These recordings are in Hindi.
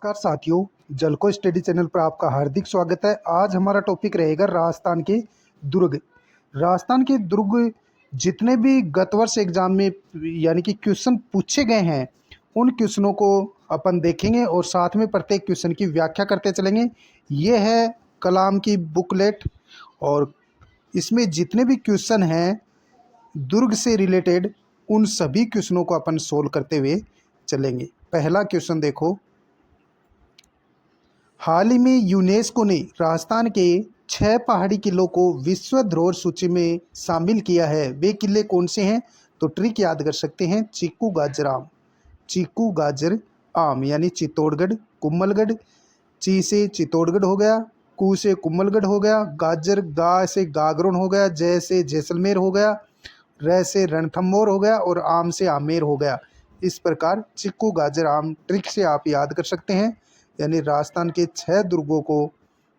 नमस्कार साथियों, जलको स्टडी चैनल पर आपका हार्दिक स्वागत है। आज हमारा टॉपिक रहेगा राजस्थान के दुर्ग। राजस्थान के दुर्ग जितने भी गत वर्ष एग्जाम में यानी कि क्वेश्चन पूछे गए हैं, उन क्वेश्चनों को अपन देखेंगे और साथ में प्रत्येक क्वेश्चन की व्याख्या करते चलेंगे। ये है कलाम की बुकलेट और इसमें जितने भी क्वेश्चन हैं दुर्ग से रिलेटेड, उन सभी क्वेश्चनों को अपन सोल्व करते हुए चलेंगे। पहला क्वेश्चन देखो, हाल ही में यूनेस्को ने राजस्थान के 6 पहाड़ी किलों को विश्व धरोहर सूची में शामिल किया है। वे किले कौन से हैं? तो ट्रिक याद कर सकते हैं, चीकू गाजर आम। चीकू गाजर आम यानी चित्तौड़गढ़, कुम्भलगढ़। ची से चित्तौड़गढ़ हो गया, कू से कुम्भलगढ़ हो गया, गाजर गा से गागरोन हो गया, जय से जैसलमेर हो गया, रै से रणथंभौर हो गया और आम से आमेर हो गया। इस प्रकार चिक्कू गाजर आम ट्रिक से आप याद कर सकते हैं। यानी राजस्थान के 6 दुर्गों को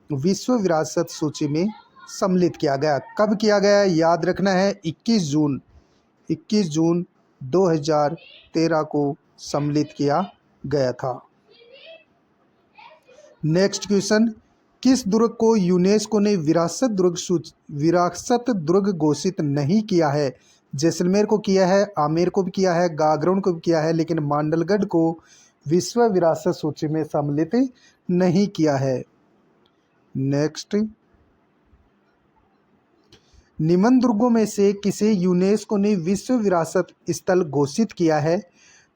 विश्व विरासत सूची में सम्मिलित किया गया। कब किया गया? याद रखना है 21 जून 2013 को सम्मिलित किया गया था। नेक्स्ट क्वेश्चन, किस दुर्ग को यूनेस्को ने विरासत दुर्ग घोषित नहीं किया है? जैसलमेर को किया है, आमेर को भी किया है, गागरोन को भी किया है, लेकिन मांडलगढ़ को विश्व विरासत सूची में सम्मिलित नहीं किया है। नेक्स्ट, निम्न दुर्गों में से किसे यूनेस्को ने विश्व विरासत स्थल घोषित किया है?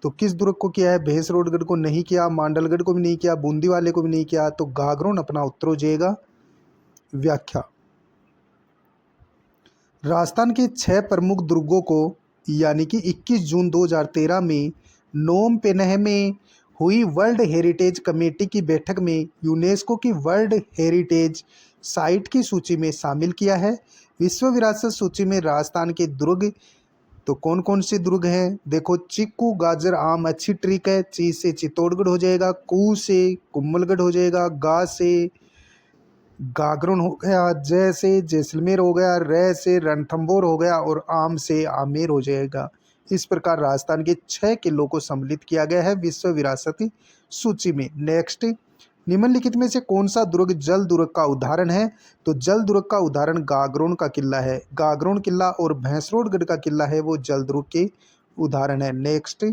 तो किस दुर्ग को किया है? भैंसरोडगढ़ को नहीं किया, मांडलगढ़ को भी नहीं किया, बूंदी वाले को भी नहीं किया, तो गागरोन अपना उत्तर हो जाएगा। व्याख्या, राजस्थान के 6 प्रमुख दुर्गों को यानी कि 21 जून 2013 में नोम पेन्ह में हुई वर्ल्ड हेरिटेज कमेटी की बैठक में यूनेस्को की वर्ल्ड हेरिटेज साइट की सूची में शामिल किया है। विश्व विरासत सूची में राजस्थान के दुर्ग तो कौन कौन से दुर्ग हैं? देखो, चिक्कू गाजर आम अच्छी ट्रिक है। ची से चित्तौड़गढ़ हो जाएगा, कू से कुम्भलगढ़ हो जाएगा, गा से गागरोन हो गया, जय से जैसलमेर हो गया, रै से रणथंभौर हो गया और आम से आमेर हो जाएगा। इस प्रकार राजस्थान के 6 किलों को सम्मिलित किया गया है विश्व विरासत सूची में। नेक्स्ट, निम्नलिखित में से कौन सा दुर्ग जल दुर्ग का उदाहरण है? तो जल दुर्ग का उदाहरण गागरोन का किला है। गागरोन किला और भैंसरोडगढ़ का किला है वो जल दुर्ग के उदाहरण है। नेक्स्ट,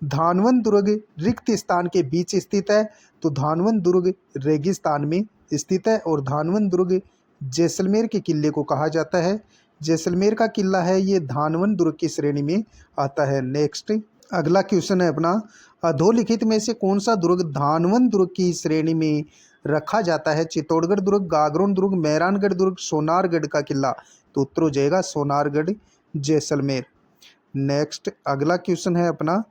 धानवन दुर्ग रिक्त स्थान के बीच स्थित है। तो धानवन दुर्ग रेगिस्तान में स्थित है और धानवन दुर्ग जैसलमेर के किले को कहा जाता है। जैसलमेर का किला है ये धानवन दुर्ग की श्रेणी में आता है। नेक्स्ट, अगला क्वेश्चन है अपना, अधोलिखित में से कौन सा दुर्ग धानवन दुर्ग की श्रेणी में रखा जाता है? चित्तौड़गढ़ दुर्ग, गागरोन दुर्ग, मेहरानगढ़ दुर्ग, सोनारगढ़ का किला। तो उत्तर हो जाएगा सोनारगढ़ जैसलमेर। नेक्स्ट, अगला क्वेश्चन है अपना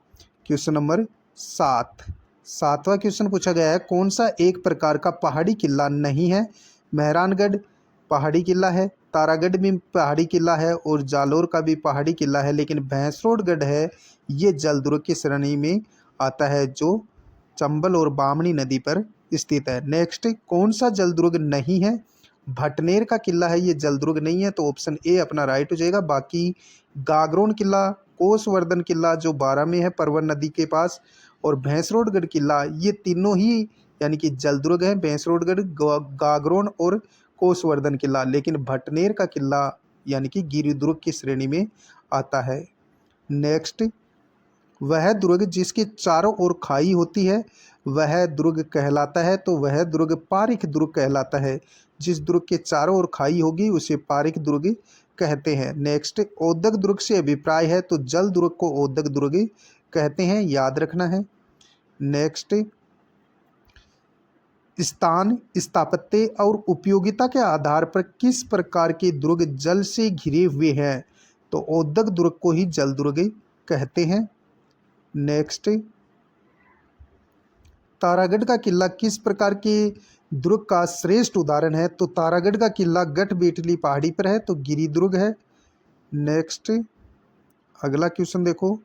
क्वेश्चन नंबर 7। 7वां क्वेश्चन पूछा गया है, कौन सा एक प्रकार का पहाड़ी किला नहीं है? मेहरानगढ़ पहाड़ी किला है, तारागढ़ भी पहाड़ी किला है और जालोर का भी पहाड़ी किला है, लेकिन भैंसरोडगढ़ है ये जल दुर्ग की श्रेणी में आता है जो चंबल और बामनी नदी पर स्थित है। नेक्स्ट, कौन सा जल दुर्ग नहीं है? भटनेर का किला है ये जल दुर्ग नहीं है, तो ऑप्शन ए अपना राइट हो जाएगा। बाकी गागरोन किला, कोसवर्धन किला जो 12 में है परवन नदी के पास, और भैंसरोडगढ़ किला, ये तीनों ही यानी कि जल दुर्ग हैं। भैंसरोडगढ़, गागरोन और कोसवर्धन किला, लेकिन भटनेर का किला यानी कि गिरिदुर्ग की श्रेणी में आता है। नेक्स्ट, वह दुर्ग जिसके चारों ओर खाई होती है वह दुर्ग कहलाता है। तो वह दुर्ग पारीख दुर्ग कहलाता है। जिस दुर्ग के चारों ओर खाई होगी उसे पारीख दुर्ग कहते हैं। नेक्स्ट, औदक दुर्ग से अभिप्राय है, तो जल दुर्ग को औदक दुर्ग कहते हैं, याद रखना है। नेक्स्ट, स्थान, स्थापत्य और उपयोगिता के आधार पर किस प्रकार के दुर्ग जल से घिरे हुए हैं? तो औदक दुर्ग को ही जल दुर्ग कहते हैं। नेक्स्ट, तारागढ़ का किला किस प्रकार के दुर्ग का श्रेष्ठ उदाहरण है? तो तारागढ़ का किला गठ बेटली पहाड़ी पर है, तो गिरिदुर्ग है। नेक्स्ट, अगला क्वेश्चन देखो,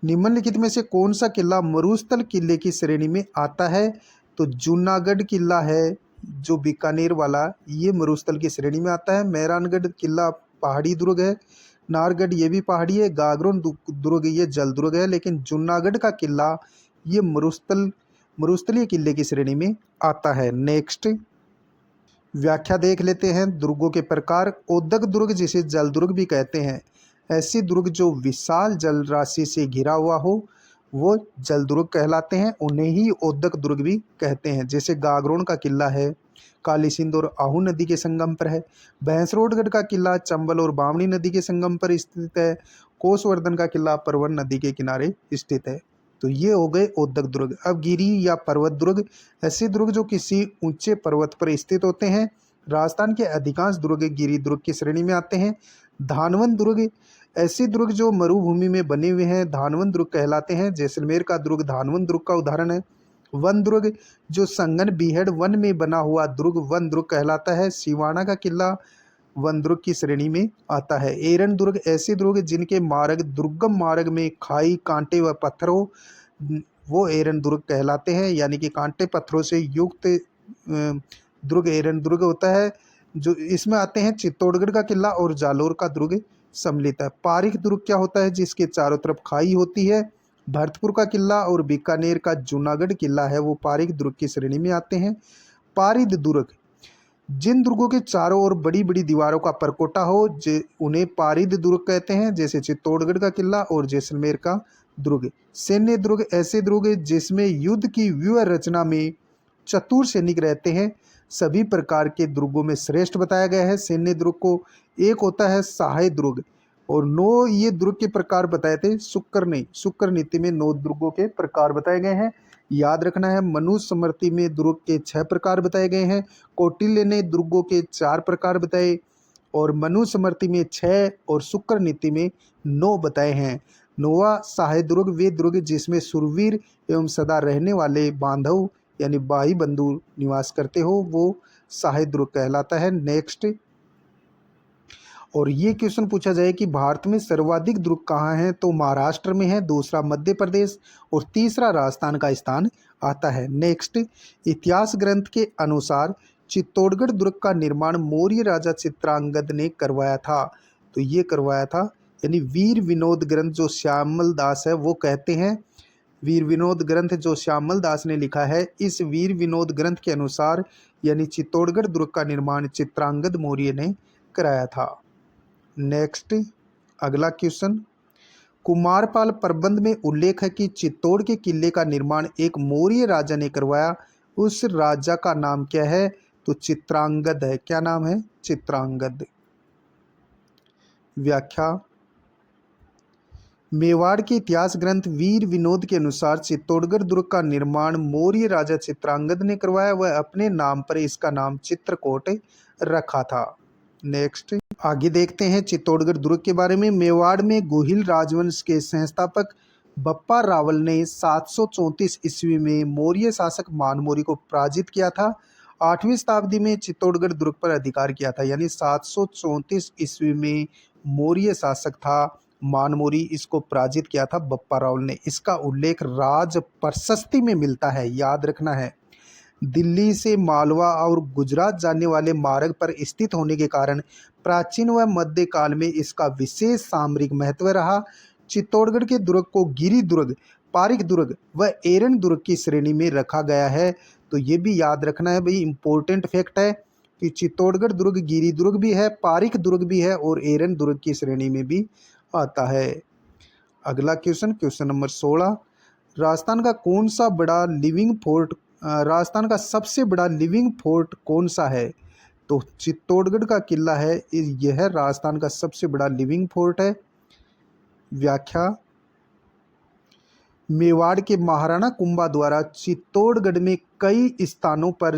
निम्नलिखित में से कौन सा किला मरुस्थल किले की श्रेणी में आता है? तो जूनागढ़ किला है जो बीकानेर वाला, ये मरुस्थल की श्रेणी में आता है। मेहरानगढ़ किला पहाड़ी दुर्ग है, नाहरगढ़ ये भी पहाड़ी है, गागरोन दुर्ग ये जल दुर्ग है, लेकिन जूनागढ़ का किला ये मरुस्थल मरुस्थलीय किले की श्रेणी में आता है। नेक्स्ट व्याख्या देख लेते हैं। दुर्गों के प्रकार। ओदक दुर्ग, जिसे जल दुर्ग भी कहते हैं, ऐसी दुर्ग जो विशाल जल राशि से घिरा हुआ हो वो जल दुर्ग कहलाते हैं। उन्हें ही ओदक दुर्ग भी कहते हैं। जैसे गागरोन का किला है, काली सिंध और आहू नदी के संगम पर है। भैंसरोडगढ़ का किला चंबल और बामणी नदी के संगम पर स्थित है। कोसवर्धन का किला परवन नदी के किनारे स्थित है। तो ये हो गए ओदक दुर्ग। अब गिरी या पर्वत दुर्ग, ऐसे दुर्ग जो किसी ऊंचे पर्वत पर स्थित होते हैं। राजस्थान के अधिकांश दुर्ग गिरी दुर्ग की श्रेणी में आते हैं। धानवन दुर्ग, ऐसे दुर्ग जो मरुभूमि में बने हुए हैं, धानवन दुर्ग कहलाते हैं। जैसलमेर का दुर्ग धानवन दुर्ग का उदाहरण है। वन दुर्ग, जो संगन बीहड़ वन में बना हुआ दुर्ग वन दुर्ग कहलाता है। सिवाना का किला वन दुर्ग की श्रेणी में आता है। एरन दुर्ग, ऐसे दुर्ग जिनके मार्ग दुर्गम मार्ग में खाई, कांटे व पत्थर हो, वो एरन दुर्ग कहलाते हैं। यानी कि कांटे पत्थरों से युक्त दुर्ग एरन दुर्ग होता है। जो इसमें आते हैं चित्तौड़गढ़ का किला और जालोर का दुर्ग सम्मिलित है। पारिक दुर्ग क्या होता है? जिसके चारों तरफ खाई होती है। भरतपुर का किला और बीकानेर का जूनागढ़ किला है वो पारिक दुर्ग की श्रेणी में आते हैं। पारिद दुर्ग, जिन दुर्गों के चारों ओर बड़ी बड़ी दीवारों का परकोटा हो उन्हें पारिद दुर्ग कहते हैं। जैसे चित्तौड़गढ़ का किला और जैसलमेर का दुर्ग। सैन्य दुर्ग, ऐसे दुर्ग जिसमें युद्ध की व्यूह रचना में चतुर सैनिक रहते हैं। सभी प्रकार के दुर्गों में श्रेष्ठ बताया गया है सैन्य दुर्ग को। एक होता है सहाय दुर्ग, और 9 ये दुर्ग के प्रकार बताए थे शुक्र नीति में 9 दुर्गों के प्रकार बताए गए हैं। याद रखना है। मनुस्मृति स्मृति में दुर्ग के 6 प्रकार बताए गए हैं। कौटिल्य ने दुर्गों के 4 प्रकार बताए, और मनुस्मृति में 6 और शुक्र नीति में 9 बताए हैं। 9वां सहाय दुर्ग, वे दुर्ग जिसमें सुरवीर एवं सदा रहने वाले बांधव यानी भाई बंधु निवास करते हो, वो सहाय दुर्ग कहलाता है। नेक्स्ट, और ये क्वेश्चन पूछा जाए कि भारत में सर्वाधिक दुर्ग कहाँ हैं, तो महाराष्ट्र में है, दूसरा मध्य प्रदेश और तीसरा राजस्थान का स्थान आता है। नेक्स्ट, इतिहास ग्रंथ के अनुसार चित्तौड़गढ़ दुर्ग का निर्माण मौर्य राजा चित्रांगद ने करवाया था। तो ये करवाया था, यानी वीर विनोद ग्रंथ जो श्यामल दास है वो कहते हैं। वीर विनोद ग्रंथ जो श्यामल दास ने लिखा है, इस वीर विनोद ग्रंथ के अनुसार यानी चित्तौड़गढ़ दुर्ग का निर्माण चित्रांगद मौर्य ने कराया था। नेक्स्ट, अगला क्वेश्चन, कुमारपाल प्रबंध में उल्लेख है कि चित्तौड़ के किले का निर्माण एक मौर्य राजा ने करवाया। उस राजा का नाम क्या है? तो चित्रांगद है। क्या नाम है? चित्रांगद। व्याख्या, मेवाड़ के इतिहास ग्रंथ वीर विनोद के अनुसार चित्तौड़गढ़ दुर्ग का निर्माण मौर्य राजा चित्रांगद ने करवाया। वह अपने नाम पर इसका नाम चित्रकोट रखा था। नेक्स्ट, आगे देखते हैं चित्तौड़गढ़ दुर्ग के बारे में। मेवाड़ में गोहिल राजवंश के संस्थापक बप्पा रावल ने 734 ईस्वी में मौर्य शासक मानमोरी को पराजित किया था। 8वीं शताब्दी में चित्तौड़गढ़ दुर्ग पर अधिकार किया था। यानी 734 ईस्वी में मौर्य शासक था मानमोरी, इसको पराजित किया था बप्पा रावल ने। इसका उल्लेख राज प्रशस्ति में मिलता है। याद रखना है। दिल्ली से मालवा और गुजरात जाने वाले मार्ग पर स्थित होने के कारण प्राचीन व मध्यकाल में इसका विशेष सामरिक महत्व रहा। चित्तौड़गढ़ के दुर्ग को गिरी दुर्ग, पारिक दुर्ग व एरन दुर्ग की श्रेणी में रखा गया है। तो ये भी याद रखना है भाई, इंपॉर्टेंट फैक्ट है कि चित्तौड़गढ़ दुर्ग गिरी दुर्ग भी है, पारिक दुर्ग भी है और एरन दुर्ग की श्रेणी में भी आता है। अगला क्वेश्चन, क्वेश्चन नंबर 16, राजस्थान का कौन सा बड़ा लिविंग फोर्ट राजस्थान का सबसे बड़ा लिविंग फोर्ट कौन सा है? तो चित्तौड़गढ़ का किला है, यह राजस्थान का सबसे बड़ा लिविंग फोर्ट है। व्याख्या, मेवाड़ के महाराणा कुंभा द्वारा चित्तौड़गढ़ में कई स्थलों का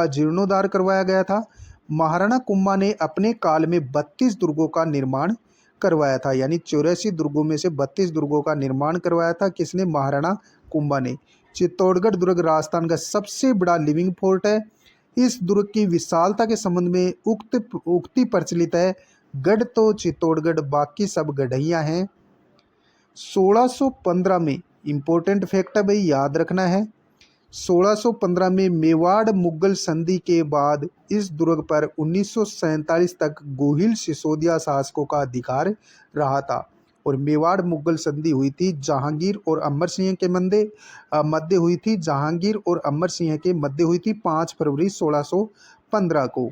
जीर्णोद्धार करवाया गया था। महाराणा कुंभा ने अपने काल में 32 दुर्गों का निर्माण करवाया था। यानी 84 दुर्गों में से 32 दुर्गों का निर्माण करवाया था। किसने? महाराणा कुंभा ने। चित्तौड़गढ़ दुर्ग राजस्थान का सबसे बड़ा लिविंग फोर्ट है। इस दुर्ग की विशालता के संबंध में उक्ति प्रचलित है, गढ़ तो चित्तौड़गढ़, बाकी सब गढ़ैया हैं। 1615 में, इंपॉर्टेंट फैक्ट है भाई, याद रखना है, 1615 में मेवाड़ मुगल संधि के बाद इस दुर्ग पर 1947 तक गोहिल सिसोदिया शासकों का अधिकार रहा था और मेवाड़ मुगल संधि हुई थी जहांगीर और अमर सिंह के मध्य हुई थी। जहांगीर और अमर सिंह के मध्य हुई थी 5 फरवरी 1615 को।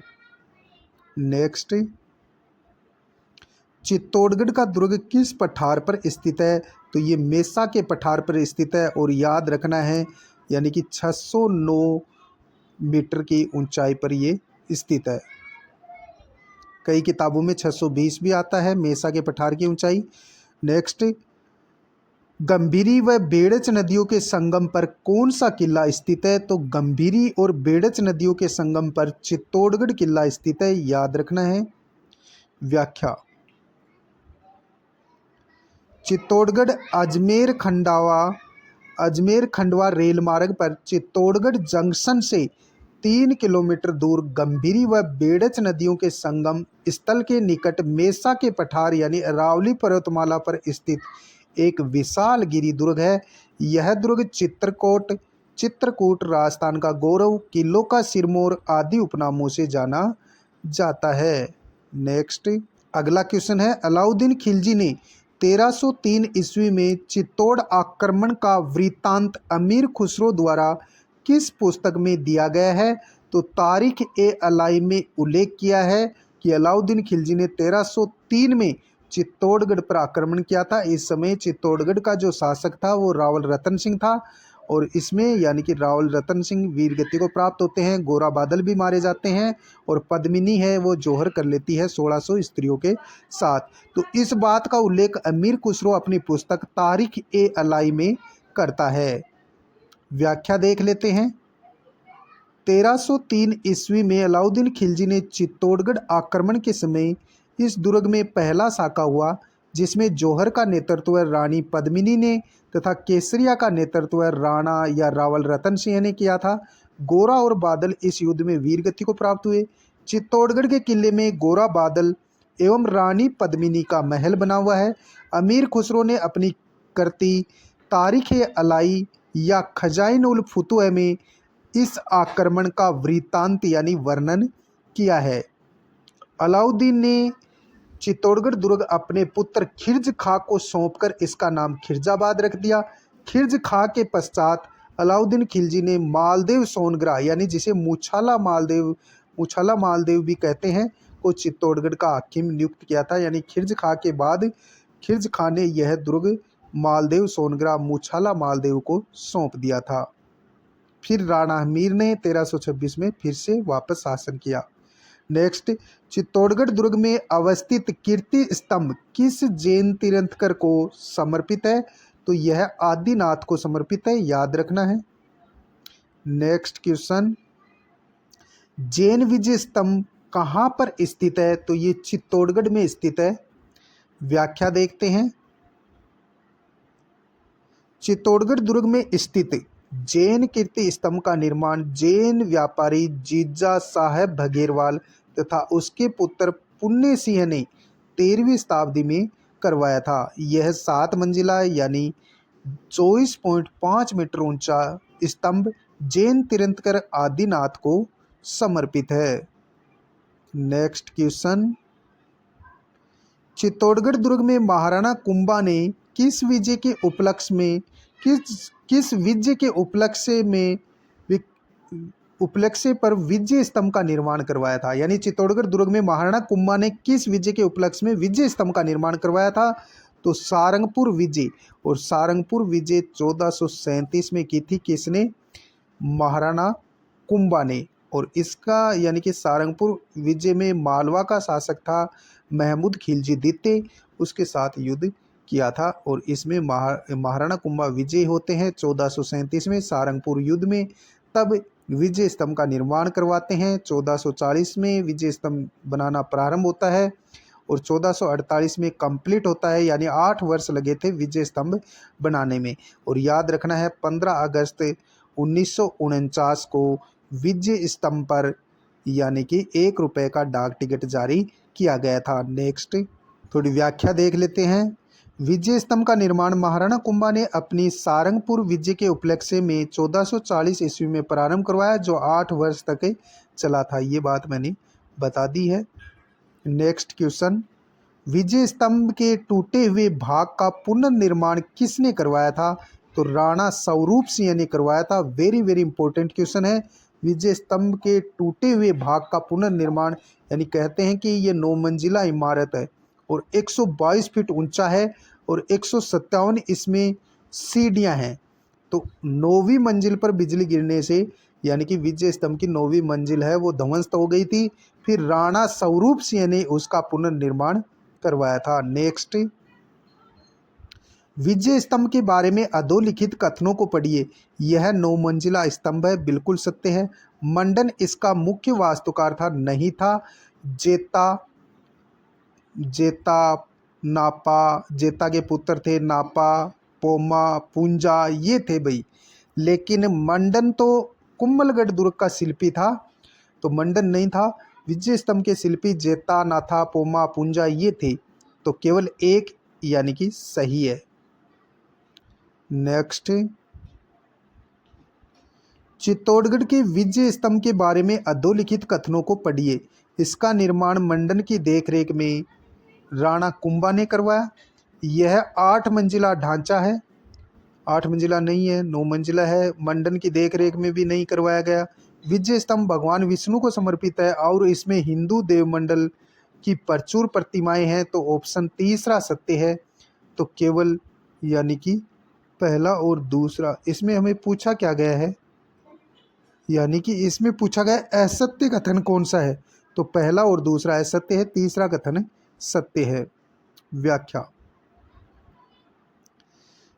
नेक्स्ट, चित्तौड़गढ़ का दुर्ग किस पठार पर स्थित है? तो ये मेसा के पठार पर स्थित है और याद रखना है यानी कि 609 मीटर की ऊंचाई पर ये स्थित है। कई किताबों में 620 भी आता है मेसा के पठार की ऊंचाई। नेक्स्ट, गंभीरी व बेड़च नदियों के संगम पर कौन सा किला स्थित है? तो गंभीरी और बेड़च नदियों के संगम पर चित्तौड़गढ़ किला स्थित है, याद रखना है। व्याख्या, चित्तौड़गढ़ अजमेर खंडवा रेल मार्ग पर चित्तौड़गढ़ जंक्शन से 3 किलोमीटर दूर गंभीरी व बेड़च नदियों के संगम स्थल के निकट मेसा के पठार यानी अरावली पर्वतमाला पर स्थित एक विशाल गिरी दुर्ग है। यह दुर्ग चित्रकूट, राजस्थान का गौरव, किलों का सिरमौर आदि उपनामों से जाना जाता है। नेक्स्ट, अगला क्वेश्चन है, अलाउद्दीन खिलजी ने 1303 ईस्वी में चित्तौड़ आक्रमण का वृत्तांत अमीर खुसरो द्वारा किस पुस्तक में दिया गया है? तो तारीख ए अलाई में उल्लेख किया है कि अलाउद्दीन खिलजी ने 1303 में चित्तौड़गढ़ पर आक्रमण किया था। इस समय चित्तौड़गढ़ का जो शासक था वो रावल रतन सिंह था और इसमें यानी कि रावल रतन सिंह वीर गति को प्राप्त होते हैं, गोरा बादल भी मारे जाते हैं और पद्मिनी है वो जौहर कर लेती है 1600 स्त्रियों के साथ। तो इस बात का उल्लेख अमीर खुसरो अपनी पुस्तक तारीख ए अलाई में करता है। व्याख्या देख लेते हैं। 1303 ईस्वी में अलाउद्दीन खिलजी ने चित्तौड़गढ़ आक्रमण के समय इस दुर्ग में पहला साका हुआ, जिसमें जौहर का नेतृत्व रानी पद्मिनी ने तथा केसरिया का नेतृत्व राणा या रावल रतन सिंह ने किया था। गोरा और बादल इस युद्ध में वीर गति को प्राप्त हुए। चित्तौड़गढ़ के किले में गोरा बादल एवं रानी पद्मिनी का महल बना हुआ है। अमीर खुसरो ने अपनी कृति तारीख अलाई या खजाइन उल फुतुह में इस आक्रमण का वृत्तांत यानी वर्णन किया है। अलाउद्दीन ने चित्तौड़गढ़ दुर्ग अपने पुत्र खिर्ज खां को सौंपकर इसका नाम खिर्जाबाद रख दिया। खिर्ज खां के पश्चात अलाउद्दीन खिलजी ने मालदेव सोनग्रा यानी जिसे मूछाला मालदेव भी कहते हैं को चित्तौड़गढ़ का हाकिम नियुक्त किया था। यानी खिर्ज खां के बाद खिर्ज खां ने यह दुर्ग मालदेव सोनग्रा मूछाला मालदेव को सौंप दिया था। फिर राणा हमीर ने 1326 में फिर से वापस शासन किया। नेक्स्ट, चित्तौड़गढ़ दुर्ग में अवस्थित कीर्ति स्तंभ किस जैन तीर्थंकर को समर्पित है? तो यह आदिनाथ को समर्पित है, याद रखना है। नेक्स्ट क्वेश्चन, जैन विजय स्तंभ कहाँ पर स्थित है? तो ये चित्तौड़गढ़ में स्थित है। व्याख्या देखते हैं। चित्तौड़गढ़ दुर्ग में स्थित जैन कीर्ति स्तंभ का निर्माण जैन व्यापारी जीजा साहेब भगेरवाल तथा उसके पुत्र पुण्य सिंह ने 13वीं शताब्दी में करवाया था। यह 7 मंजिला यानी 24.5 मीटर ऊंचा स्तंभ जैन तीर्थंकर आदिनाथ को समर्पित है। नेक्स्ट क्वेश्चन, चित्तौड़गढ़ दुर्ग में महाराणा कुंभा ने किस विजय के उपलक्ष्य पर विजय स्तंभ का निर्माण करवाया था? यानी चित्तौड़गढ़ दुर्ग में महाराणा कुंभा ने किस विजय के उपलक्ष्य में विजय स्तंभ का निर्माण करवाया था? तो सारंगपुर विजय। और सारंगपुर विजय 1437 में की थी किसने? महाराणा कुंभा ने। और इसका यानी कि सारंगपुर विजय में मालवा का शासक था महमूद खिलजी द्वितीय, उसके साथ युद्ध किया था और इसमें महाराणा कुंभा विजय होते हैं 1437 में सारंगपुर युद्ध में। तब विजय स्तंभ का निर्माण करवाते हैं। 1440 में विजय स्तंभ बनाना प्रारंभ होता है और 1448 में कंप्लीट होता है, यानी 8 वर्ष लगे थे विजय स्तंभ बनाने में। और याद रखना है 15 अगस्त 1949 को विजय स्तंभ पर यानी कि 1 रुपये का डाक टिकट जारी किया गया था। नेक्स्ट थोड़ी व्याख्या देख लेते हैं। विजय स्तंभ का निर्माण महाराणा कुंभा ने अपनी सारंगपुर विजय के उपलक्ष्य में 1440 ईस्वी में प्रारंभ करवाया, जो 8 वर्ष तक चला था। ये बात मैंने बता दी है। नेक्स्ट क्वेश्चन, विजय स्तंभ के टूटे हुए भाग का पुनर्निर्माण किसने करवाया था? तो राणा स्वरूप सिंह ने करवाया था। वेरी वेरी इंपॉर्टेंट क्वेश्चन है। विजय स्तंभ के टूटे हुए भाग का पुनर्निर्माण, यानी कहते हैं कि ये 9 मंजिला इमारत है और 122 फीट ऊंचा है और 157 इसमें सीढ़ियां हैं। तो 9वीं मंजिल पर बिजली गिरने से, यानी कि विजय स्तंभ की 9वीं मंजिल है वो ध्वस्त हो गई थी। फिर राणा स्वरूप सिंह ने उसका पुनर्निर्माण करवाया था। नेक्स्ट, विजय स्तंभ के बारे में अधोलिखित कथनों को पढ़िए। यह 9 मंजिला स्तंभ है, बिल्कुल सत्य है। मंडन इसका मुख्य वास्तुकार था, नहीं था। जेता जेता नापा, जेता के पुत्र थे नापा, पोमा, पूंजा, ये थे भाई। लेकिन मंडन तो कुम्भलगढ़ दुर्ग का शिल्पी था, तो मंडन नहीं था। विजय स्तंभ के शिल्पी जेता, नाथा, पोमा, पूंजा ये थे। तो केवल एक यानी कि सही है। नेक्स्ट, चित्तौड़गढ़ के विजय स्तंभ के बारे में अधोलिखित कथनों को पढ़िए। इसका निर्माण मंडन की देखरेख में राणा कुंभा ने करवाया। यह 8 मंजिला ढांचा है, 8 मंजिला नहीं है, 9 मंजिला है। मंडन की देखरेख में भी नहीं करवाया गया। विजय स्तंभ भगवान विष्णु को समर्पित है और इसमें हिंदू देवमंडल की प्रचुर प्रतिमाएं हैं। तो ऑप्शन तीसरा सत्य है। तो केवल यानी कि पहला और दूसरा। इसमें हमें पूछा क्या गया है, यानी कि इसमें पूछा गया असत्य कथन कौन सा है? तो पहला और दूसरा असत्य है, तीसरा कथन सत्य है। व्याख्या,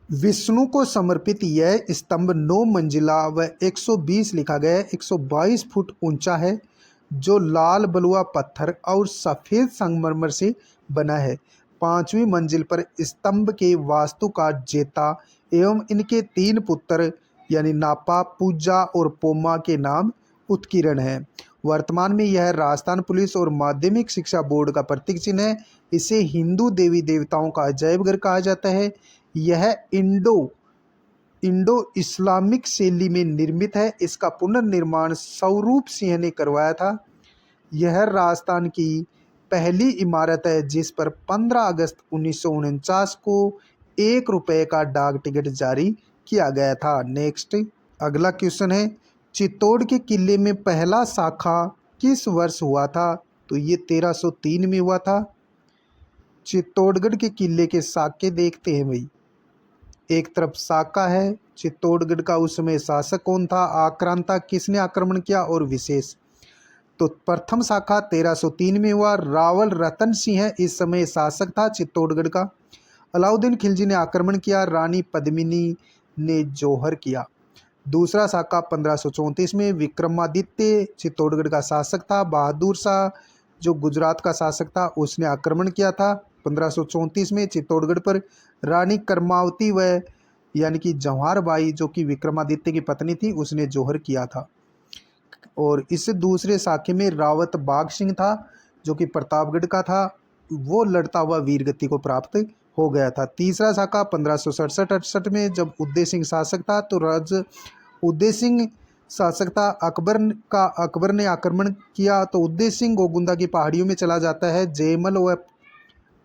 विष्णु को समर्पित यह स्तंभ 9 मंजिला व 120 लिखा गया है, 122 फुट ऊंचा है, जो लाल बलुआ पत्थर और सफ़ेद संगमरमर से बना है। 5वीं मंजिल पर स्तंभ के वास्तुकार जेता एवं इनके 3 पुत्र यानी नापा, पूजा और पोमा के नाम उत्कीर्ण है। वर्तमान में यह राजस्थान पुलिस और माध्यमिक शिक्षा बोर्ड का प्रतीक चिन्ह है। इसे हिंदू देवी देवताओं का अजायब घर कहा जाता है। यह इंडो इस्लामिक शैली में निर्मित है। इसका पुनर्निर्माण स्वरूप सिंह ने करवाया था। यह राजस्थान की पहली इमारत है जिस पर 15 अगस्त 1949 को 1 रुपये का डाक टिकट जारी किया गया था। नेक्स्ट, अगला क्वेश्चन है, चित्तौड़ के किले में पहला शाखा किस वर्ष हुआ था? तो ये 1303 में हुआ था। चित्तौड़गढ़ के किले के साके देखते हैं भाई। एक तरफ साका है चित्तौड़गढ़ का, उस समय शासक कौन था, आक्रांता किसने आक्रमण किया और विशेष। तो प्रथम शाखा 1303 में हुआ। रावल रतन सिंह इस समय शासक था चित्तौड़गढ़ का। अलाउद्दीन खिलजी ने आक्रमण किया, रानी पद्मिनी ने जौहर किया। दूसरा शाखा 1534 में विक्रमादित्य चित्तौड़गढ़ का शासक था। बहादुर शाह जो गुजरात का शासक था उसने आक्रमण किया था 1534 में चित्तौड़गढ़ पर। रानी कर्मावती व यानी कि जवाहर बाई जो कि विक्रमादित्य की पत्नी थी उसने जौहर किया था। और इस दूसरे शाखे में रावत बाघ सिंह था जो कि प्रतापगढ़ का था, वो लड़ता हुआ वीरगति को प्राप्त हो गया था। तीसरा शाखा 1567-68 में जब उदय सिंह शासक था, तो उदय सिंह शासक था। अकबर ने आक्रमण किया तो उदय सिंह गोगुंदा की पहाड़ियों में चला जाता है। जयमल व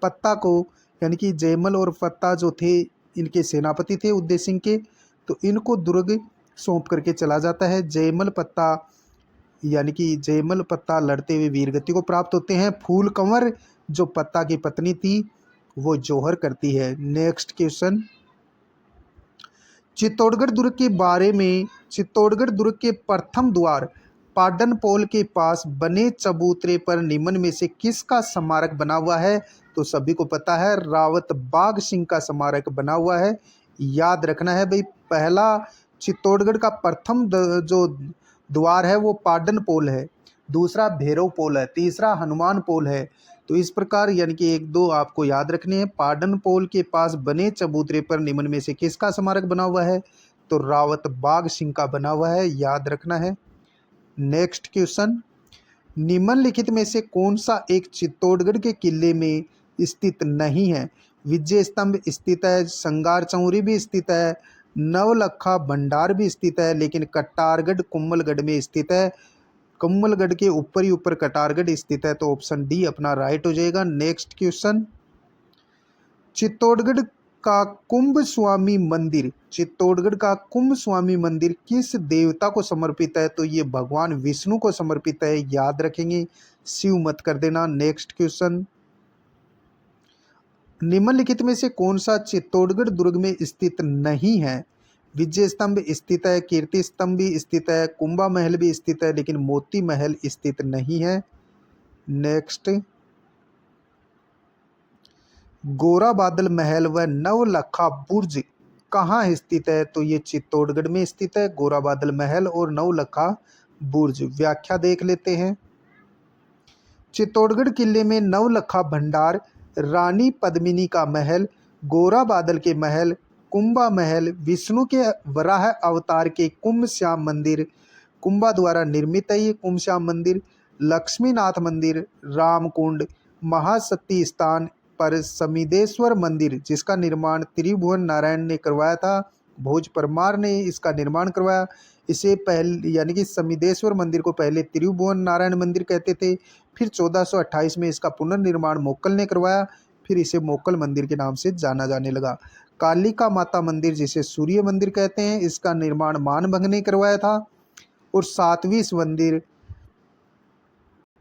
पत्ता को, यानी कि जयमल और पत्ता जो थे इनके सेनापति थे उदय सिंह के, तो इनको दुर्ग सौंप करके चला जाता है। जयमल पत्ता यानी कि जयमल पत्ता लड़ते हुए वीरगति को प्राप्त होते हैं। फूल कंवर जो पत्ता की पत्नी थी वो जौहर करती है। नेक्स्ट क्वेश्चन, चित्तौड़गढ़ दुर्ग के बारे में। चित्तौड़गढ़ दुर्ग के प्रथम द्वार पाटन पोल के पास बने चबूतरे पर निम्न में से किसका स्मारक बना हुआ है? तो सभी को पता है रावत बाघ सिंह का स्मारक बना हुआ है। याद रखना है भाई, पहला चित्तौड़गढ़ का प्रथम जो द्वार है वो पाटन पोल है, दूसरा भैरव पोल है, तीसरा हनुमान पोल है। तो इस प्रकार यानी कि 1-2 आपको याद रखने हैं। पाटन पोल के पास बने चबूतरे पर निम्न में से किसका स्मारक बना हुआ है? तो रावत बाघ सिंह का बना हुआ है, याद रखना है। नेक्स्ट क्वेश्चन, निम्नलिखित में से कौन सा एक चित्तौड़गढ़ के किले में स्थित नहीं है? विजय स्तंभ स्थित है, संगार चौरी भी स्थित है, नवलखा भंडार भी स्थित है, लेकिन कटारगढ़ कुम्भलगढ़ में स्थित है। कुम्भलगढ़ के ऊपर ही ऊपर कटारगढ़ स्थित है। तो ऑप्शन डी अपना राइट हो जाएगा। नेक्स्ट क्वेश्चन, चित्तौड़गढ़ का कुंभ स्वामी मंदिर, चित्तौड़गढ़ का कुंभ स्वामी मंदिर किस देवता को समर्पित है? तो ये भगवान विष्णु को समर्पित है, याद रखेंगे, शिव मत कर देना। नेक्स्ट क्वेश्चन, निम्नलिखित में से कौन सा चित्तौड़गढ़ दुर्ग में स्थित नहीं है? विजय स्तंभ स्थित है, कीर्ति स्तंभ भी स्थित है, कुंभा महल भी स्थित है, लेकिन मोती महल स्थित नहीं है। नेक्स्ट, गोरा बादल महल व नवलखा बुर्ज कहाँ स्थित है? तो ये चित्तौड़गढ़ में स्थित है, गोरा बादल महल और नवलखा बुर्ज। व्याख्या देख लेते हैं। चित्तौड़गढ़ किले में नवलखा भंडार, रानी पद्मिनी का महल, गोरा बादल के महल, कुंभा महल, विष्णु के वराह अवतार के कुंभ श्याम मंदिर, कुंभा द्वारा निर्मित है ये कुंभ श्याम मंदिर, लक्ष्मीनाथ मंदिर, रामकुंड, महाशक्ति स्थान पर समिदेश्वर मंदिर जिसका निर्माण त्रिभुवन नारायण ने करवाया था, भोज परमार ने इसका निर्माण करवाया। इसे पहले यानी कि समिदेश्वर मंदिर को पहले त्रिभुवन नारायण मंदिर कहते थे, फिर 1428 में इसका पुनर्निर्माण मोक्कल ने करवाया, फिर इसे मोक्कल मंदिर के नाम से जाना जाने लगा। कालिका माता मंदिर जिसे सूर्य मंदिर कहते हैं, इसका निर्माण मानभंग ने करवाया था। और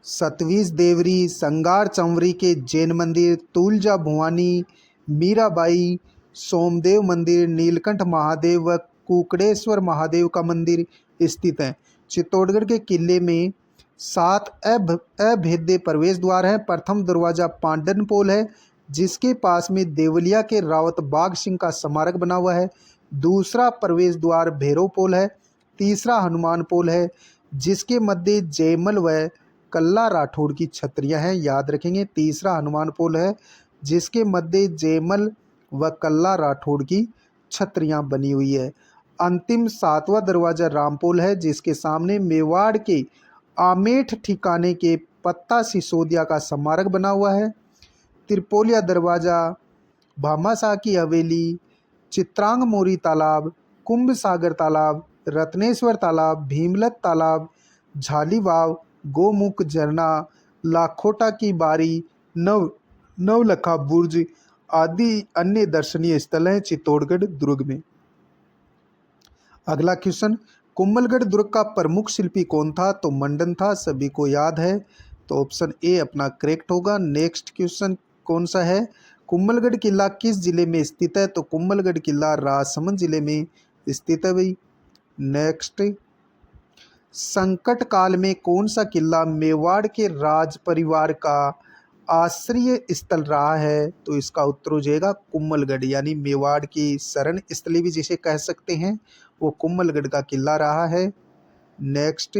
सतवीस देवरी, संगार चंवरी के जैन मंदिर, तुलजा भवानी, मीराबाई, सोमदेव मंदिर, नीलकंठ महादेव व कुकड़ेश्वर महादेव का मंदिर स्थित है। चित्तौड़गढ़ के किले में 7 अभेद्य प्रवेश द्वार हैं। प्रथम दरवाजा पांडन पोल है जिसके पास में देवलिया के रावत बाघ सिंह का स्मारक बना हुआ है। दूसरा प्रवेश द्वार भैरव पोल है। तीसरा हनुमान पोल है जिसके मध्य जयमल व कल्ला राठौड़ की छत्रियां हैं, याद रखेंगे। तीसरा हनुमान पोल है जिसके मध्य जयमल व कल्ला राठौड़ की छत्रियां बनी हुई है। अंतिम 7वां दरवाजा रामपोल है जिसके सामने मेवाड़ के आमेठ ठिकाने के पत्ता सिसोदिया का स्मारक बना हुआ है। त्रिपोलिया दरवाजा, भामाशाह की हवेली, चित्रांग मोरी तालाब, कुंभ सागर तालाब, रत्नेश्वर तालाब, भीमलत तालाब, झाली वाव, गोमुख झरना, लाखोटा की बारी, नवलखा बुर्ज आदि अन्य दर्शनीय स्थल हैं चित्तौड़गढ़ दुर्ग में। अगला क्वेश्चन, कुंभलगढ़ दुर्ग का प्रमुख शिल्पी कौन था? तो मंडन था, सभी को याद है, तो ऑप्शन ए अपना करेक्ट होगा। नेक्स्ट क्वेश्चन कौन सा है? कुंभलगढ़ किला किस जिले में स्थित है? तो कुंभलगढ़ किला राजसमंद जिले में स्थित है भाई। नेक्स्ट, संकट काल में कौन सा किला मेवाड़ के राज परिवार का आश्रय स्थल रहा है? तो इसका उत्तर हो जाएगा कुंभलगढ़, यानी मेवाड़ की शरण स्थली भी जिसे कह सकते हैं, वो कुंभलगढ़ का किला रहा है। नेक्स्ट,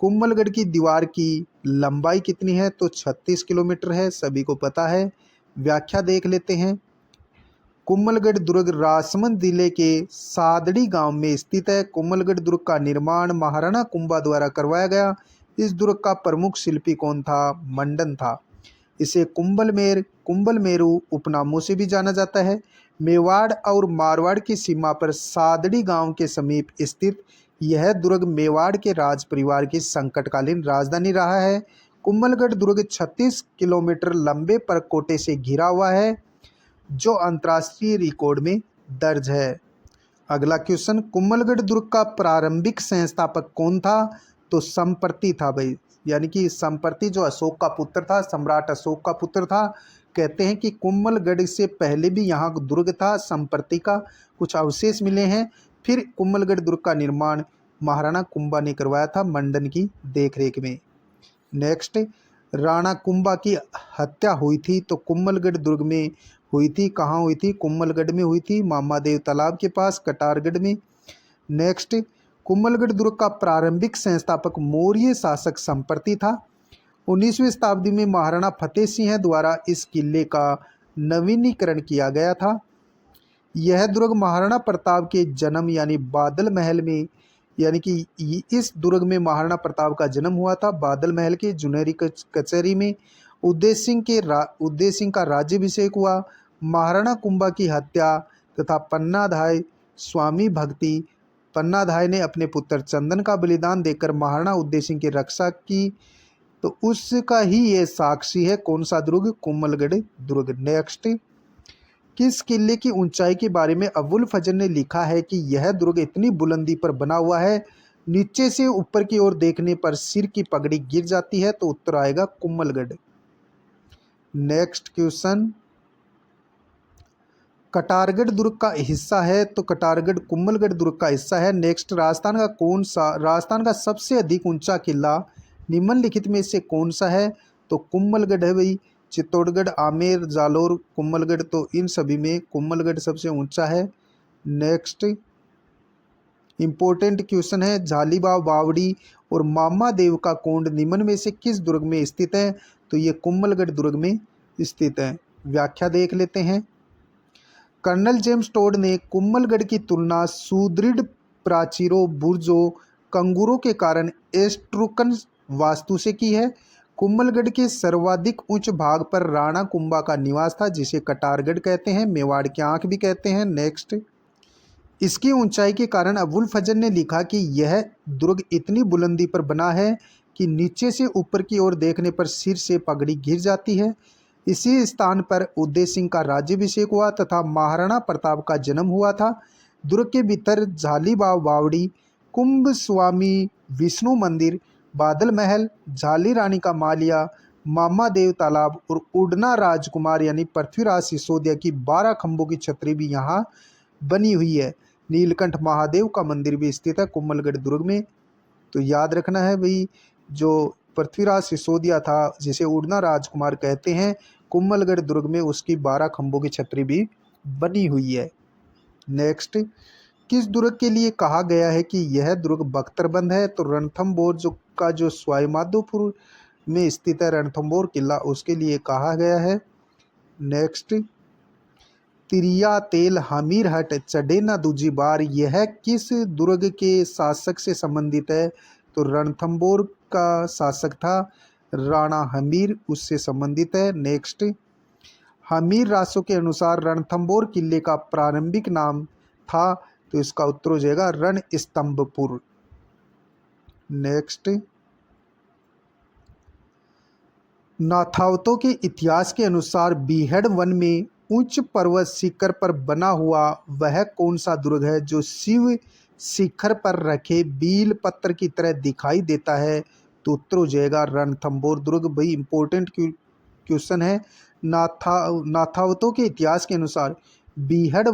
कुंभलगढ़ की दीवार की लंबाई कितनी है? तो 36 किलोमीटर है, सभी को पता है। व्याख्या देख लेते हैं। कुंभलगढ़ दुर्ग राजसमंद जिले के सादड़ी गांव में स्थित है। कुंभलगढ़ दुर्ग का निर्माण महाराणा कुंभा द्वारा करवाया गया। इस दुर्ग का प्रमुख शिल्पी कौन था? मंडन था। इसे कुंभल मेरू उपनामों से भी जाना जाता है। मेवाड़ और मारवाड़ की सीमा पर सादड़ी गांव के समीप स्थित यह दुर्ग मेवाड़ के राज परिवार की संकटकालीन राजधानी रहा है। कुंभलगढ़ दुर्ग 36 किलोमीटर लंबे परकोटे से घिरा हुआ है जो अंतर्राष्ट्रीय रिकॉर्ड में दर्ज है। अगला क्वेश्चन, कुंभलगढ़ दुर्ग का प्रारंभिक संस्थापक कौन था? तो संप्रति था भाई, यानी कि संप्रति जो अशोक का पुत्र था, सम्राट अशोक का पुत्र था। कहते हैं कि कुंभलगढ़ से पहले भी यहाँ दुर्ग था, संप्रति का कुछ अवशेष मिले हैं। फिर कुंभलगढ़ दुर्ग का निर्माण महाराणा कुंभा ने करवाया था मंडन की देखरेख में। नेक्स्ट, राणा कुंभा की हत्या हुई थी तो कुंभलगढ़ दुर्ग में हुई थी। कहाँ हुई थी? कुंभलगढ़ में हुई थी, मामादेव तालाब के पास कटारगढ़ में। नेक्स्ट, कुंभलगढ़ दुर्ग का प्रारंभिक संस्थापक मौर्य शासक संप्रति था। 19वीं शताब्दी में महाराणा फतेह सिंह द्वारा इस किले का नवीनीकरण किया गया था। यह दुर्ग महाराणा प्रताप के जन्म यानी बादल महल में, यानी कि इस दुर्ग में महाराणा प्रताप का जन्म हुआ था बादल महल के जुनेरी कचहरी में। उदय सिंह का राज्याभिषेक हुआ। महाराणा कुंभा की हत्या तथा पन्नाधाय स्वामी भक्ति, पन्नाधाय ने अपने पुत्र चंदन का बलिदान देकर महाराणा उदय सिंह की रक्षा की, तो उसका ही ये साक्षी है। कौन सा दुर्ग? कुंभलगढ़ दुर्ग। नेक्स्ट, किस किले की ऊंचाई के बारे में अबुल फजल ने लिखा है कि यह दुर्ग इतनी बुलंदी पर बना हुआ है, नीचे से ऊपर की ओर देखने पर सिर की पगड़ी गिर जाती है? तो उत्तर आएगा कुम्भलगढ़। नेक्स्ट क्वेश्चन, कटारगढ़ दुर्ग का हिस्सा है? तो कटारगढ़ कुम्भलगढ़ दुर्ग का हिस्सा है। नेक्स्ट, राजस्थान का सबसे अधिक ऊंचा किला निम्नलिखित में से कौन सा है? तो कुम्भलगढ़ है भाई। चित्तौड़गढ़, आमेर, जालोर, कुम्भलगढ़, तो इन सभी में कुम्भलगढ़ सबसे ऊंचा है। नेक्स्ट इंपॉर्टेंट क्वेश्चन है, झालीबाव बावड़ी और मामा देव का कोंड निम्न में से किस दुर्ग में स्थित है? तो ये कुम्भलगढ़ दुर्ग में स्थित है। व्याख्या देख लेते हैं। कर्नल जेम्स टोड ने कुम्भलगढ़ की तुलना सुदृढ़ प्राचीरों, बुर्जों, कंगूरों के कारण एस्ट्रूकन वास्तु से की है। कुम्भलगढ़ के सर्वाधिक उच्च भाग पर राणा कुंभा का निवास था, जिसे कटारगढ़ कहते हैं, मेवाड़ की आंख भी कहते हैं। नेक्स्ट, इसकी ऊंचाई के कारण अबुल फजल ने लिखा कि यह दुर्ग इतनी बुलंदी पर बना है कि नीचे से ऊपर की ओर देखने पर सिर से पगड़ी गिर जाती है। इसी स्थान पर उदय सिंह का राज्याभिषेक हुआ तथा महाराणा प्रताप का जन्म हुआ था। दुर्ग के भीतर झालीबाव बावड़ी, कुंभ स्वामी विष्णु मंदिर, बादल महल, झाली रानी का मालिया, मामा देव तालाब और उड़ना राजकुमार यानी पृथ्वीराज सिसोदिया की 12 खंभों की छतरी भी यहाँ बनी हुई है। नीलकंठ महादेव का मंदिर भी स्थित है कुम्भलगढ़ दुर्ग में। तो याद रखना है भाई, जो पृथ्वीराज सिसोदिया था, जिसे उड़ना राजकुमार कहते हैं, कुम्भलगढ़ दुर्ग में उसकी 12 खंभों की छतरी भी बनी हुई है। नेक्स्ट, किस दुर्ग के लिए कहा गया है कि यह दुर्ग बख्तरबंद है? तो रणथंभौर जो सवाईमाधोपुर में स्थित है, रणथंभौर किला, उसके लिए कहा गया है। नेक्स्ट, तिरिया तेल हमीर हट चढ़े न दूजी बार, यह किस दुर्ग के शासक से संबंधित है? तो रणथंभौर का शासक था राणा हमीर, उससे संबंधित है। नेक्स्ट, हमीर रासों के अनुसार रणथंभौर किले का प्रारंभिक नाम था? तो इसका उत्तर हो जाएगा रणस्तंभपुर। नेक्स्ट, नाथावतों के इतिहास के अनुसार बीहड़ वन में उच्च पर्वत शिखर पर बना हुआ वह कौन सा दुर्ग है जो शिव शिखर पर रखे बील पत्र की तरह दिखाई देता है? तो उत्तर हो जाएगा रणथंभौर दुर्ग। भाई इंपॉर्टेंट क्वेश्चन है। नाथावतों के इतिहास के अनुसार बीहड़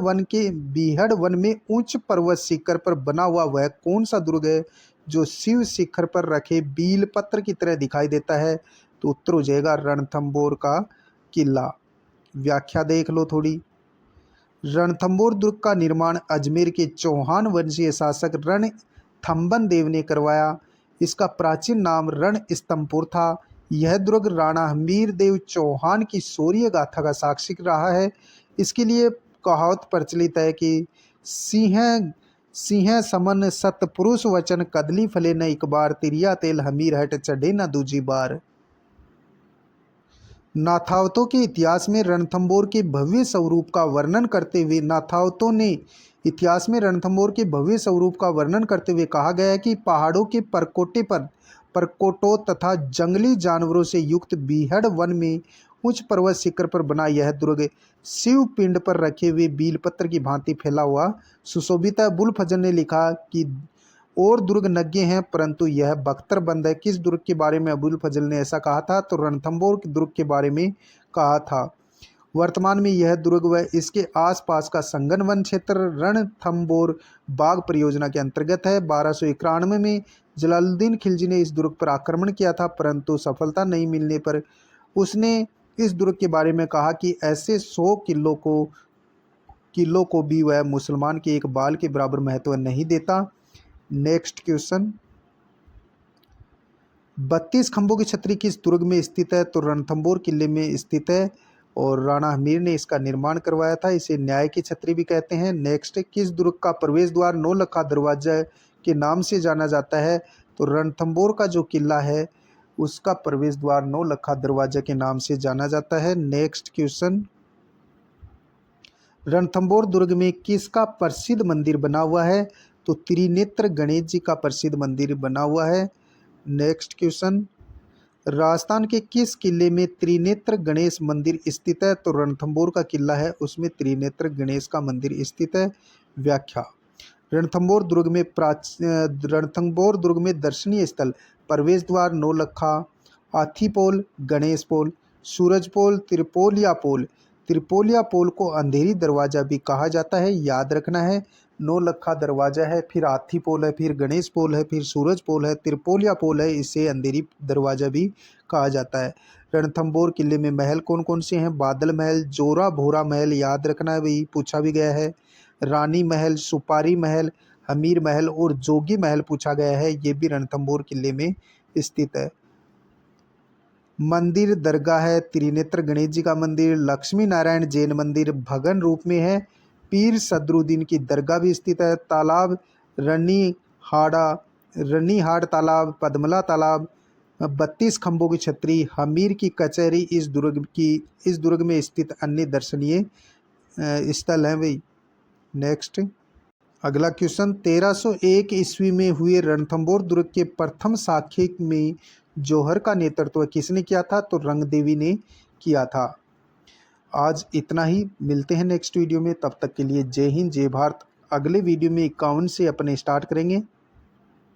वन में उच्च पर्वत शिखर पर बना हुआ वह कौन सा दुर्ग है जो शिव शिखर पर रखे बील पत्र की तरह दिखाई देता है? तो उत्तर हो जाएगा रणथंभौर का किला। व्याख्या देख लो थोड़ी। रणथंभौर दुर्ग का निर्माण अजमेर के चौहान वंशीय शासक रणथंभन देव ने करवाया। इसका प्राचीन नाम रणस्तंभपुर था। यह दुर्ग राणा हमीर देव चौहान की शौर्य गाथा का साक्षी रहा है। इसके लिए कहावत प्रचलित है कि सिंह समन सतपुरुष वचन कदली फले न एक बार, तिरिया तेल हमीर हट चढ़े न दूजी बार। नाथावतों के इतिहास में रणथंभौर के भव्य स्वरूप का वर्णन करते हुए कहा गया है कि पहाड़ों के परकोटों तथा जंगली जानवरों से युक्त बीहड़ वन में उच्च पर्वत शिखर पर बना यह दुर्ग शिव पिंड पर रखे हुए बीलपत्र की भांति फैला हुआ सुशोभित है। अबुल फजल ने लिखा कि और दुर्ग नग्गे हैं परंतु यह बख्तरबंद है। किस दुर्ग के बारे में अबुल फजल ने ऐसा कहा था? तो रणथंभौर दुर्ग के बारे में कहा था। वर्तमान में यह दुर्ग व इसके आसपास का संगन वन क्षेत्र रणथंभौर बाघ परियोजना के अंतर्गत है। 1291 में जलालुद्दीन खिलजी ने इस दुर्ग पर आक्रमण किया था, परंतु सफलता नहीं मिलने पर उसने इस दुर्ग के बारे में कहा कि ऐसे 100 किलों को भी वह मुसलमान के एक बाल के बराबर महत्व नहीं देता। नेक्स्ट क्वेश्चन, 32 खंभों की छतरी किस दुर्ग में स्थित है? तो रणथंभौर किले में स्थित है और राणा हमीर ने इसका निर्माण करवाया था। इसे न्याय की छतरी भी कहते हैं। नेक्स्ट, किस दुर्ग का प्रवेश द्वार नौलखा दरवाजा के नाम से जाना जाता है? तो रणथंभौर का जो किला है उसका प्रवेश द्वार नौलखा दरवाजा के नाम से जाना जाता है। नेक्स्ट क्वेश्चन, रणथंभौर दुर्ग में किसका प्रसिद्ध मंदिर बना हुआ है? तो त्रिनेत्र गणेश जी का प्रसिद्ध मंदिर बना हुआ है। नेक्स्ट क्वेश्चन, राजस्थान के किस किले में त्रिनेत्र गणेश मंदिर स्थित है? तो रणथंभौर का किला है, उसमें त्रिनेत्र गणेश का मंदिर स्थित है। व्याख्या। रणथंभौर दुर्ग में दर्शनीय स्थल प्रवेश द्वार, नौलखा, हाथी पोल, गणेश पोल, सूरज पोल, त्रिपोलिया पोल। त्रिपोलिया पोल को अंधेरी दरवाजा भी कहा जाता है, याद रखना है। नौलखा दरवाजा है, फिर हाथी पोल है, फिर गणेश पोल है, फिर सूरज पोल है, त्रिपोलिया पोल है, इसे अंधेरी दरवाजा भी कहा जाता है। रणथंभौर किले में महल कौन कौन से हैं? बादल महल, जोरा भोरा महल, याद रखना है भाई, पूछा भी गया है। रानी महल, सुपारी महल, हमीर महल और जोगी महल पूछा गया है, ये भी रणथंभौर किले में स्थित है। मंदिर दरगाह है, त्रिनेत्र गणेश जी का मंदिर, लक्ष्मी नारायण जैन मंदिर भगन रूप में है, पीर सदरुद्दीन की दरगाह भी स्थित है। तालाब रनीहाड़ तालाब, पद्मला तालाब, 32 खंभों की छतरी, हमीर की कचहरी इस दुर्ग में स्थित अन्य दर्शनीय स्थल हैं भाई। नेक्स्ट अगला क्वेश्चन, 1301 ईस्वी में हुए रणथंभौर दुर्ग के प्रथम साखे में जौहर का नेतृत्व किसने किया था? तो रंगदेवी ने किया था। आज इतना ही, मिलते हैं नेक्स्ट वीडियो में, तब तक के लिए जय हिंद जय भारत। अगले वीडियो में 51 से अपने स्टार्ट करेंगे।